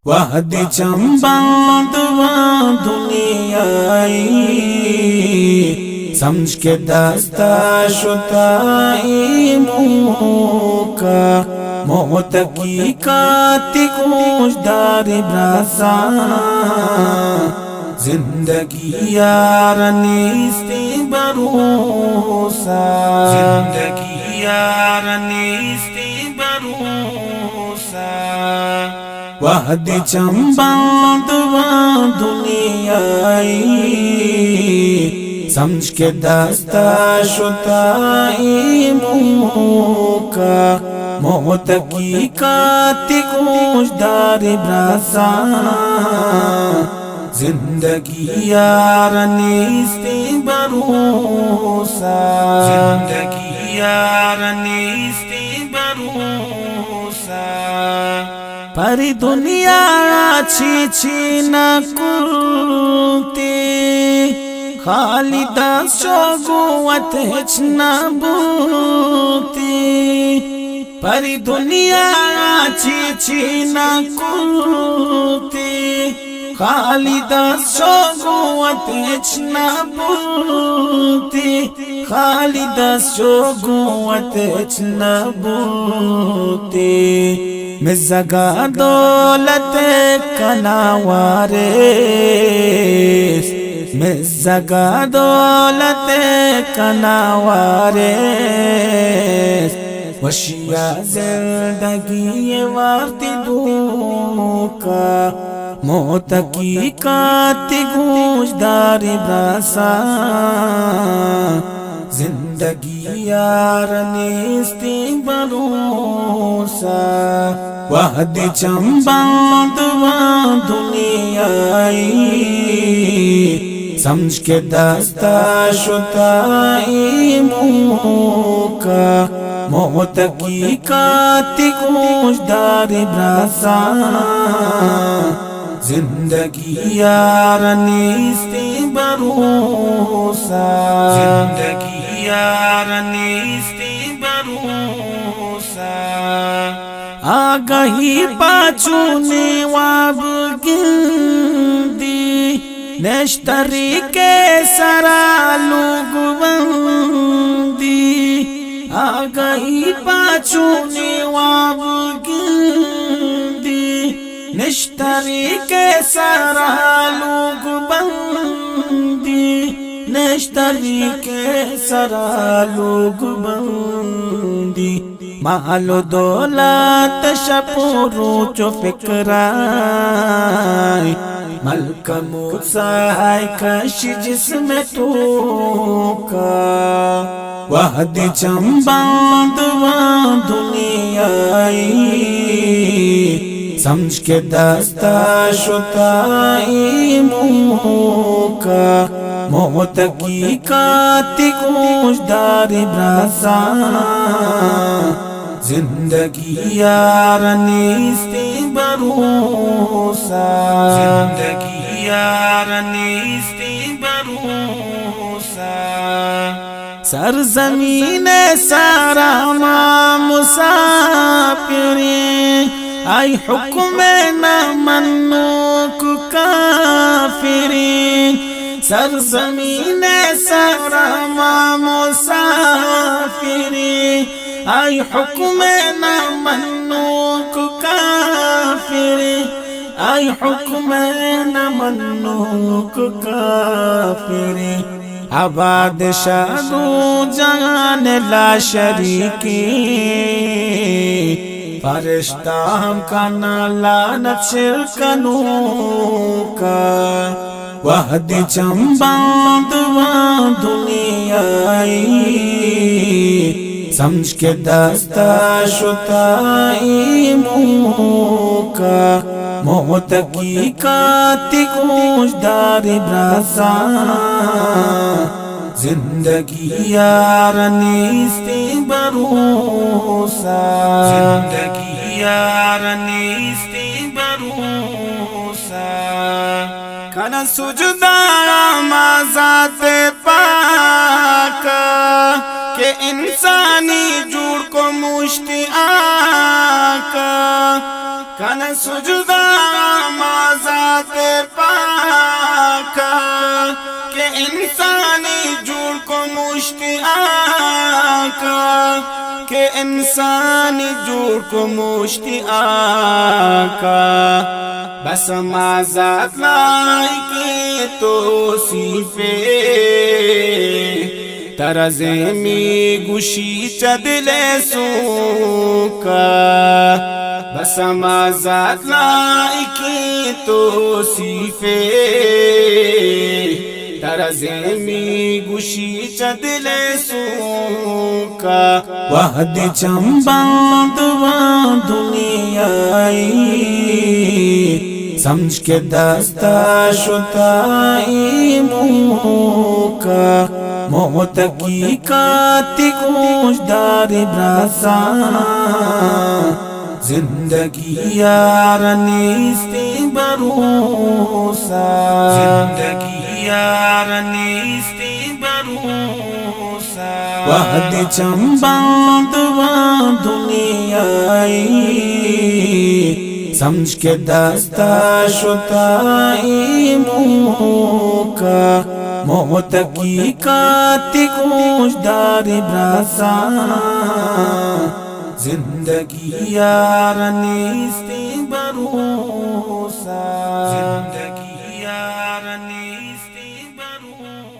वहदी चंबंद दुनियाई समझ के दस्ता शुताई मुका मौत की काति गूंजदार ब्रासा जिंदगी यार नीस्ती भरोसा जिंदगी यार नीस्ती भरोसा वहदी चंबंद दुनियाई समझ के दस्ता शुताई मुका मौत की काति गूंजदार ब्रासा जिंदगी यार नीस्ती भरोसा जिंदगी यार नीस्ती भरोसा परी दुनिया छी न कुलती खाली दसो गुवत न बूती परी दुनिया छी न कुलती खाली दसो गुवत न बूती खाली दसो गुवत न बूती मिज़गा दौलत कनावारे मिज़गा दौलत कनावारे वशिया जिंदगी वार्ती दूका मौत की काति गूंजदार ब्रासा जिंदगी यार नीस्ती भरोसा वहदी चंबंद दुनियाई समझ के दस्ता शुताई मुका मौत की काति गूंजदार ब्रासा जिंदगी यार नीस्ती भरोसा जिंदगी यार नीस्ती भरोसा आगही पाचूने वाब गिंदी नेश्तरी के सरा लोग बंदी आगही पाचूने वाब गिंदी निश्तरी के सारा लोग बंदी निश्तरी के सारा लोग बंदी मालो दौलत शपुरू चो फिक्राई मलक मूसाई कश जिसमें तो का वहदी चंबंद दुनियाई समझ के दस्ता शुताई मुका मौत की काति गूंजदार ब्रासा जिंदगी यार नीस्ती भरोसा जिंदगी यार नीस्ती भरोसा सरजमीन सारा मुसाफिरी आई हुक्म न मन्नूक काफिरी सरजमीन सारा मुसाफिरी आई हुक्म न मन्नूक काफिरी आई हुक्म न मन्नूक काफिरी आबाद शादू जान ला शरीकी फरिश्ता हम का लानत शिरकनू का वहदी चंबंद दुनियाई समझ के दस्ता शुताई मुका मौत की काति गूंजदार ब्रासा जिंदगी यार नीस्ती भरोसा जिंदगी यार नीस्ती भरोसा कन सुजदा माज़ात पाक के इंसानी जुड़ को मुश्तिआक कन सुजदा इंसानी जोड़ को मुश्तिआक के इंसानी जोड़ को मुश्तिआक बस माज़ात लाइके तो सीफे तरज़े में गुशी चदले सूका बस माज़ात लाइके तो सीफे तरज़े में गुशी चदले सूका वहद चंबंद व दुनियाई समझ के दस्ता शुताई मुका मौत की काती गोशदार ब्रासा जिंदगी यार नीस्ती भरोसा जिंदगी यार नीस्ती भरोसा वहद चंबंद व दुनियाई समझ के दस्ता शुताई मुका मौत की काती गोशदार ब्रासा जिंदगी यार नीस्ती भरोसा जिंदगी यार नीस्ती भरोसा।